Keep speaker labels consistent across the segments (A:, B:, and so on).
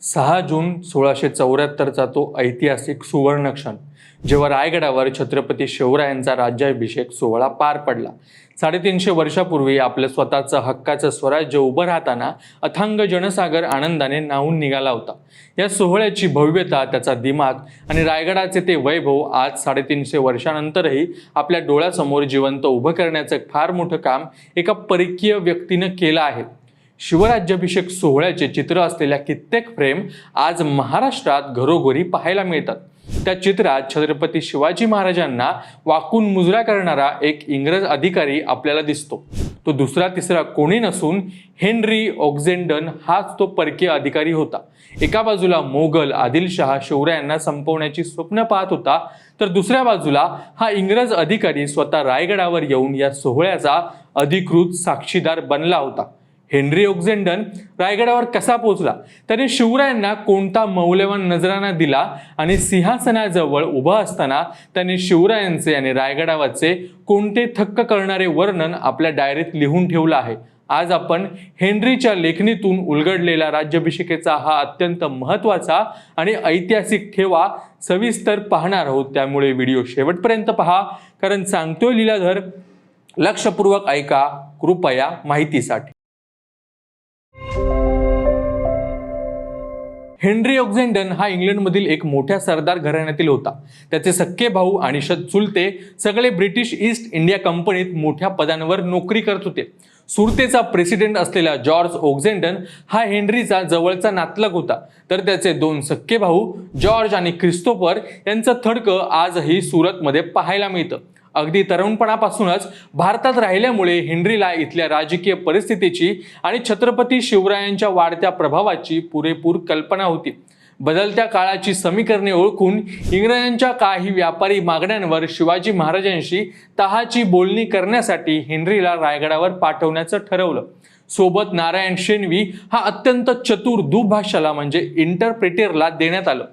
A: 6 जून 1674चा तो ऐतिहासिक सुवर्णक्षण जेव्हा रायगडावर छत्रपती शिवरायांचा राज्याभिषेक सोहळा पार पडला। 350 वर्षापूर्वी आपलं स्वतःचं हक्काचं स्वराज्य उभं राहताना अथांग जनसागर आनंदाने न्हाऊन निघाला होता। या सोहळ्याची भव्यता, त्याचा दिमाग आणि रायगडाचे ते वैभव आज 350 वर्षांनंतरही आपल्या डोळ्यासमोर जिवंत उभं करण्याचं फार मोठं काम एका परकीय व्यक्तीनं केलं आहे। शिवराज्याभिषेक सोहळ्याचे चित्र असलेल्या कित्येक फ्रेम आज महाराष्ट्रात घरोघरी पाहायला मिळतात। त्या चित्रात छत्रपती शिवाजी महाराजांना वाकून मुजरा करणारा एक इंग्रज अधिकारी आपल्याला दिसतो। तो दुसरा तिसरा कोणी नसून हेनरी ऑक्झेंडन हाच तो परकीय अधिकारी होता। एका बाजूला मोगल आदिलशहा शिवरायांना संपवण्याची स्वप्न पाहत होता, तर दुसऱ्या बाजूला हा इंग्रज अधिकारी स्वतः रायगडावर येऊन या सोहळ्याचा अधिकृत साक्षीदार बनला होता। हेनरी ऑक्झेंडन रायगडावर कसा पोहोचला, त्याने शिवरायांना कोणता मौल्यवान नजराणा दिला आणि सिंहासनाजवळ उभा असताना त्याने शिवरायांचे आणि रायगडावरचे कोणते थक्क करणारे वर्णन आपल्या डायरीत लिहून ठेवलं आहे। आज आपण हेनरीच्या लेखणीतून उलगडलेला राज्याभिषेकाचा हा अत्यंत महत्त्वाचा आणि ऐतिहासिक ठेवा सविस्तर पाहणार आहोत। त्यामुळे व्हिडिओ शेवटपर्यंत पहा, कारण सांगतोय लीलाधर। लक्षपूर्वक ऐका कृपया माहितीसाठी। हेनरी ऑक्झेंडन हा इंग्लंडमधील एक मोठ्या सरदार घराण्यातील होता। त्याचे सख्खे भाऊ आणि चुलते सगळे ब्रिटिश ईस्ट इंडिया कंपनीत मोठ्या पदांवर नोकरी करत होते। सुरतेचा प्रेसिडेंट असलेला जॉर्ज ऑक्झेंडन हा हेनरीचा जवळचा नातलग होता, तर त्याचे दोन सख्खे भाऊ जॉर्ज आणि क्रिस्तोफर यांचं थडकं आजही सुरतमध्ये पाहायला मिळतं। अगदी तरुणपणापासूनच भारतात राहिल्यामुळे हेनरीला इथल्या राजकीय परिस्थितीची आणि छत्रपती शिवरायांच्या वाढत्या प्रभावाची पुरेपूर कल्पना होती। बदलत्या काळाची समीकरणे ओळखून इंग्रजांच्या काही व्यापारी मागण्यांवर शिवाजी महाराजांशी तहाची बोलणी करण्यासाठी हेनरीला रायगडावर पाठवण्याचं ठरवलं। सोबत नारायण शेणवी हा अत्यंत चतुर दुभाषाला म्हणजे इंटरप्रेटरला देण्यात आलं।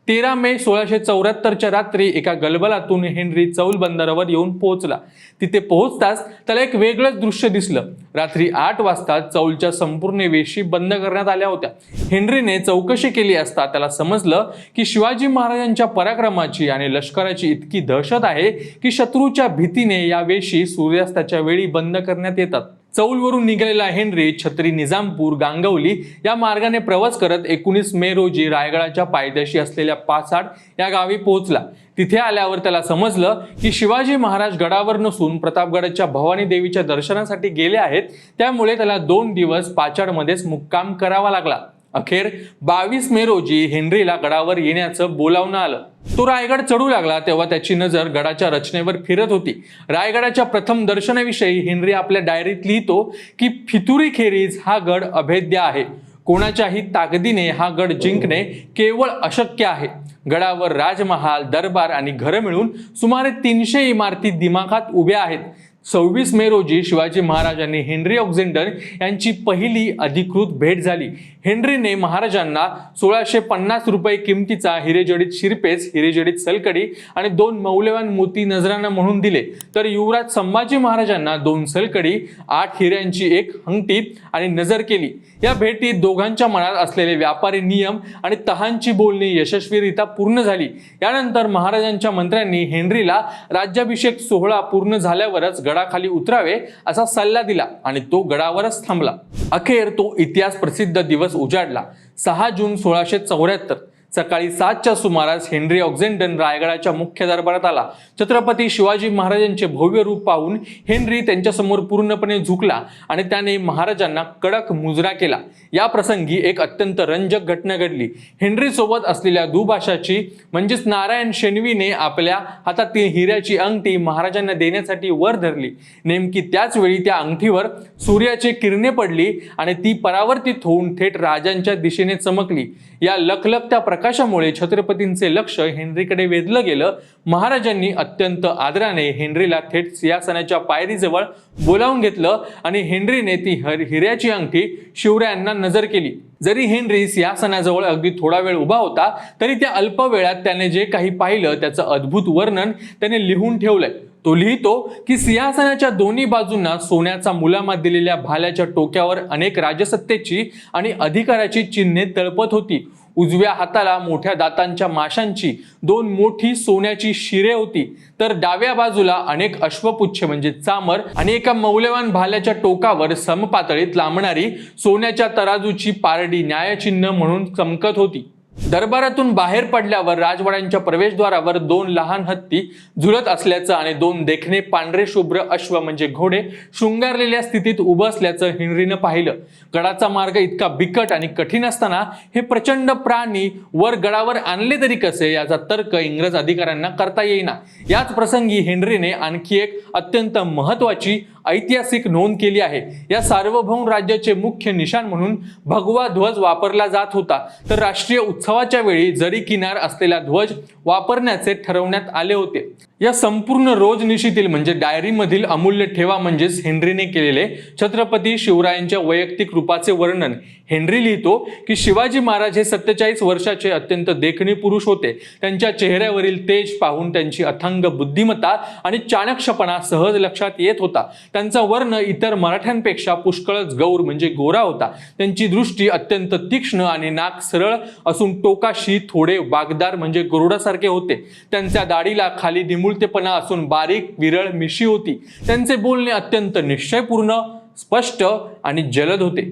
A: 13 मे 1674च्या रात्री एका गलबलातून हेनरी चौल बंदरावर येऊन पोहोचला। तिथे पोहोचताच त्याला एक वेगळंच दृश्य दिसलं। रात्री 8 वाजता चौलच्या संपूर्ण वेशी बंद करण्यात आल्या होत्या। हेनरीने चौकशी केली असता त्याला समजलं की शिवाजी महाराजांच्या पराक्रमाची आणि लष्कराची इतकी दहशत आहे की शत्रूच्या भीतीने या वेशी सूर्यास्ताच्या वेळी बंद करण्यात येतात। चौलवरून निघालेला हेनरी छत्री, निजामपूर, गांगवली या मार्गाने प्रवास करत 19 मे रोजी रायगडाच्या पायथ्याशी असलेल्या पाचाड या गावी पोहोचला। तिथे आल्यावर त्याला समजलं की शिवाजी महाराज गडावर नसून प्रतापगडाच्या भवानी देवीच्या दर्शनासाठी गेले आहेत। त्यामुळे त्याला 2 दिवस पाचाडमध्येच मुक्काम करावा लागला। अखेर 22 मे रोजी हेनरीला गडावर येण्याचं बोलावणं आलं। तो रायगड चढू लागला तेव्हा त्याची नजर गडाच्या रचनेवर फिरत होती। रायगडाच्या प्रथम दर्शनाविषयी हेनरी आपल्या डायरीत लिहितो की फितुरीखेरीज हा गड अभेद्य आहे। कोणाच्याही ताकदीने हा गड जिंकणे केवळ अशक्य आहे। गडावर राजमहाल, दरबार आणि घरं मिळून सुमारे 300 इमारती दिमाखात उभ्या आहेत। 26 मे रोजी शिवाजी महाराजांनी हेनरी ऑक्झेंडन यांची पहिली अधिकृत भेट झाली। हेनरीने महाराजांना 1650 रुपये किमतीचा हिरेजडित शिरपेच, हिरेजडित सलकडी आणि 2 मौल्यवान मोती नजराणा म्हणून दिले, तर युवराज संभाजी महाराजांना 2 सलकडी, 8 हिऱ्यांची एक अंगठी आणि नजर केली। या भेटीत दोघांच्या मनात असलेले व्यापारी नियम आणि तहांची बोलणी यशस्वीरित्या पूर्ण झाली। यानंतर महाराजांच्या मंत्र्यांनी हेनरीला राज्याभिषेक सोहळा पूर्ण झाल्यावरच गडाखाली उतरावे असा सल्ला दिला आणि तो गडावरच थांबला। अखेर तो इतिहास प्रसिद्ध दिवस उजाडला। 6 जून 1674 सकाळी 7च्या सुमारास हेनरी ऑक्झेंडन रायगडाच्या मुख्य दरबारात आला। छत्रपती शिवाजी महाराजांचे भव्य रूप पाहून हेनरी त्यांच्यासमोर पूर्णपणे झुकला आणि त्याने महाराजांना कडक मुजरा केला। या प्रसंगी एक अत्यंत रंजक घटना घडली। हेनरी सोबत असलेल्या दुभाषाची म्हणजेच नारायण शेणवीने आपल्या हातातील हिऱ्याची अंगठी महाराजांना देण्यासाठी वर धरली। नेमकी त्याच वेळी त्या अंगठीवर सूर्याची किरणे पडली आणि ती परावर्तित होऊन थेट राजांच्या दिशेने चमकली। या लखलखत्या प्रकाशामुळे छत्रपतींचे लक्ष हेनरीकडे वेधलं गेलं। महाराजांनी अत्यंत आदराने हेनरीला थेट सिंहासनाच्या पायरीजवळ बोलावून घेतलं आणि हेनरीने ती हिऱ्याची अंगठी शिवरायांना नजर केली। जरी हेनरी सिंहासनाजवळ अगदी थोडा वेळ उभा होता, तरी त्या अल्प वेळात त्याने जे काही पाहिलं त्याचं अद्भुत वर्णन त्याने लिहून ठेवलंय। तो लिहितो की सिंहासनाच्या दोन्ही बाजूंना सोन्याचा मुलामा दिलेल्या भाल्याच्या टोक्यावर अनेक राजसत्तेची आणि अधिकाराची चिन्हे तळपत होती। उजव्या हाताला मोठ्या दातांच्या माशांची 2 मोठी सोन्याची शिरे होती, तर डाव्या बाजूला अनेक अश्वपुच्छ म्हणजे चामर आणि एका मौल्यवान भाल्याच्या टोकावर समपातळीत लांबणारी सोन्याच्या तराजूची पारडी न्यायचिन्ह म्हणून चमकत होती. दरबारातून बाहेर पडल्यावर राजवाड्यांच्या प्रवेशद्वारावर 2 लहान हत्ती झुलत असल्याचं आणि 2 देखणे पांढरे शुभ्र अश्व म्हणजे घोडे शृंगारलेल्या स्थितीत उभं असल्याचं हेनरीनं पाहिलं. गडाचा मार्ग इतका बिकट आणि कठीण असताना हे प्रचंड प्राणी वर गडावर आणले तरी कसे याचा तर्क इंग्रज अधिकाऱ्यांना करता येईना. याच प्रसंगी हेनरीने आणखी एक अत्यंत महत्वाची ऐतिहासिक नोंद केली आहे. या सार्वभौम राज्याचे मुख्य निशाण म्हणून भगवा ध्वज वापरला जात होता, तर राष्ट्रीय उत्सवाच्या वेळी जरी किनार असलेला ध्वज वापरण्याचे ठरवण्यात आले होते. या संपूर्ण रोजनिशीतील म्हणजे डायरीमधील अमूल्य ठेवा म्हणजेच हेनरीने केलेले छत्रपती शिवरायांच्या वैयक्तिक रूपाचे वर्णन. हेनरी लिहितो की शिवाजी महाराज हे 47 वर्षाचे अत्यंत देखणे पुरुष होते. त्यांच्या चेहऱ्यावरील तेज पाहून त्यांची अथांग बुद्धिमत्ता आणि चाणक्षपणा सहज लक्षात येत होता. त्यांचा वर्ण इतर मराठ्यांपेक्षा पुष्कळच गौर म्हणजे गोरा होता. त्यांची दृष्टी अत्यंत तीक्ष्ण आणि नाक सरळ असून टोकाशी थोडे वागदार म्हणजे गरुडासारखे होते. त्यांच्या दाढीला खाली निमुळतेपणा असून बारीक विरळ मिशी होती. त्यांचे बोलणे अत्यंत निश्चयपूर्ण, स्पष्ट आणि जलद होते.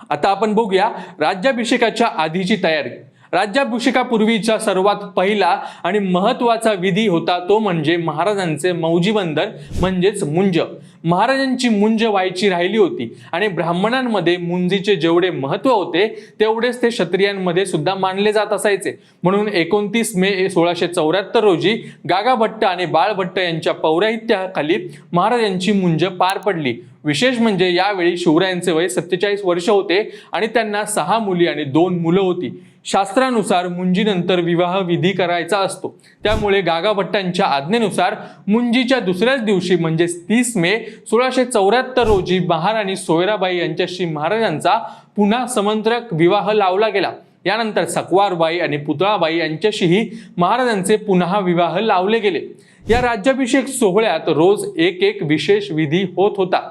A: आता आपण बघूया राज्याभिषेकाच्या आधीची तयारी. राज्याभिषेकापूर्वीचा सर्वात पहिला आणि महत्वाचा विधी होता तो म्हणजे महाराजांचे मौजीबंधन म्हणजेच मुंज. महाराजांची मुंज व्हायची राहिली होती आणि ब्राह्मणांमध्ये मुंजीचे जेवढे महत्व होते तेवढेच ते क्षत्रियांमध्ये सुद्धा मानले जात असायचे. म्हणून 29 मे 1674 रोजी गागाभट्ट आणि बाळभट्ट यांच्या पौरोहित्याखाली महाराजांची मुंज पार पडली. विशेष म्हणजे यावेळी शिवरायांचे वय 47 वर्ष होते आणि त्यांना 6 मुली आणि 2 मुलं होती. शास्त्रानुसार मुंजीनंतर विवाह विधी करायचा असतो. त्यामुळे गागाभट्टांच्या आज्ञेनुसार मुंजीच्या दुसऱ्याच दिवशी म्हणजे 30 मे 1674 रोजी महाराणी सोयराबाई यांच्याशी महाराजांचा पुन्हा समंत्रक विवाह लावला गेला. यानंतर सकवारबाई आणि पुतळाबाई यांच्याशीही महाराजांचे पुन्हा विवाह लावले गेले. या राज्याभिषेक सोहळ्यात रोज एक विशेष विधी होत होता.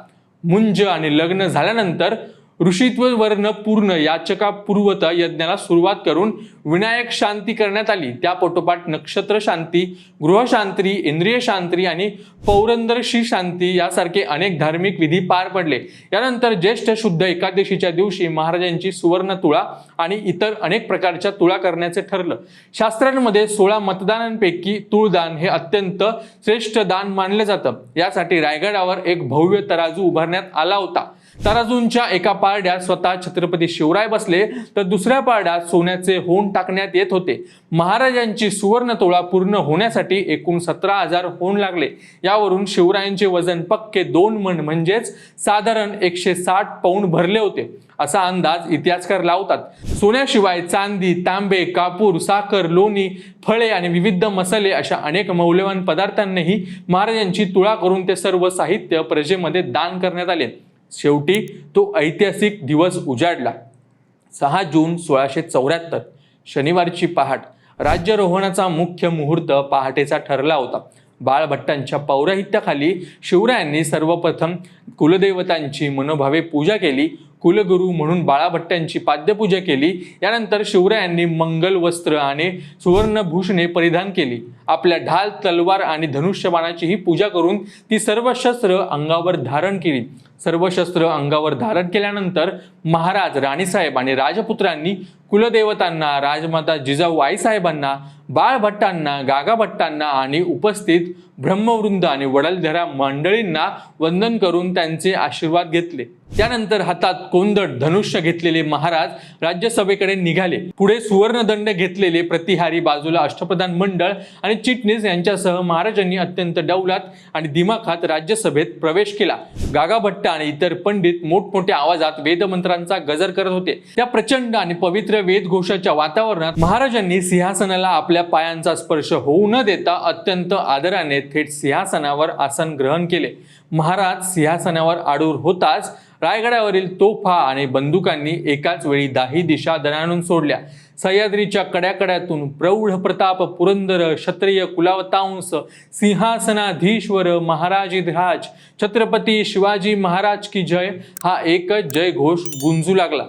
A: मुंज आणि लग्न झाल्यानंतर ऋषित्व वर्ण पूर्ण याचका पूर्वत यज्ञाला सुरुवात करून विनायक शांती करण्यात आली. त्या पोटोपाठ नक्षत्र शांती, गृहशांती, इंद्रिय शांती आणि पौरंदरशी शांती यासारखे अनेक धार्मिक विधी पार पडले. यानंतर ज्येष्ठ शुद्ध एकादशीच्या दिवशी महाराजांची सुवर्ण तुळा आणि इतर अनेक प्रकारच्या तुळा करण्याचे ठरलं. शास्त्रांमध्ये 16 मतदानांपैकी तुळदान हे अत्यंत श्रेष्ठ दान मानलं जातं. यासाठी रायगडावर एक भव्य तराजू उभारण्यात आला होता. तराजूंच्या एका पारड्यात स्वतः छत्रपती शिवराय बसले तर दुसऱ्या पारड्यात सोन्याचे होन टाकण्यात येत होते. महाराजांची सुवर्ण तोळा पूर्ण होण्यासाठी एकूण 17,000 होन लागले. यावरून शिवरायांचे वजन पक्के 2 मन म्हणजेच साधारण 160 पौंड भरले होते असा अंदाज इतिहासकार लावतात. सोन्याशिवाय चांदी, तांबे, कापूर, साखर, लोणी, फळे आणि विविध मसाले अशा अनेक मौल्यवान पदार्थांनीही महाराजांची तुळा करून ते सर्व साहित्य प्रजेमध्ये दान करण्यात आले. शेवटी तो ऐतिहासिक दिवस उजाडला. 6 जून 1674 शनिवारची पहाट. राज्यारोहणाचा मुख्य मुहूर्त पहाटेचा ठरला होता. बाळभट्टांच्या पौरोहित्याखाली शिवरायांनी सर्वप्रथम कुलदेवतांची मनोभावे पूजा केली. कुलगुरू म्हणून बाळभट्टांची पाद्यपूजा केली. यानंतर शिवरायांनी मंगल वस्त्र आणि सुवर्णभूषणे परिधान केली. आपल्या ढाल, तलवार आणि धनुष्यबाणाचीही पूजा करून ती सर्व शस्त्र अंगावर धारण केली. सर्व शस्त्र अंगावर धारण केल्यानंतर महाराज, राणीसाहेब आणि राजपुत्रांनी कुलदेवतांना, राजमाता जिजाऊ आईसाहेबांना, बाळभट्टांना, गागाभट्टांना आणि उपस्थित ब्रह्मवृंद आणि वडीलधाऱ्या मंडळींना वंदन करून त्यांचे आशीर्वाद घेतले. त्यानंतर हातात कोंदट धनुष्य घेतलेले महाराज राज्यसभेकडे निघाले. पुढे सुवर्णदंड घेतलेले प्रतिहारी, बाजूला अष्टप्रधान मंडळ आणि चिटणीस यांच्यासह महाराजांनी अत्यंत डौलात आणि दिमाखात राज्यसभेत प्रवेश केला. गागाभट्ट आणि इतर पंडित मोठमोठ्या आवाजात वेदमंत्रांचा गजर करत होते. त्या प्रचंड आणि पवित्र वेदघोषाच्या वातावरणात महाराजांनी सिंहासनाला आपल्या पायांचा स्पर्श होऊ न देता अत्यंत आदराने थेट सिंहासनावर आसन ग्रहण केले. महाराज सिंहासनावर आरूढ होताच रायगडावरील तोफा आणि बंदुकांनी एकाच वेळी 10 दिशा दणाणून सोडल्या. सह्याद्रीच्या कड्याकड्यातून प्रौढ प्रताप पुरंदर क्षत्रिय कुलावतांस सिंहासनाधीश्वर महाराजिध्राज छत्रपती शिवाजी महाराज की जय हा एकच जय घोष गुंजू लागला.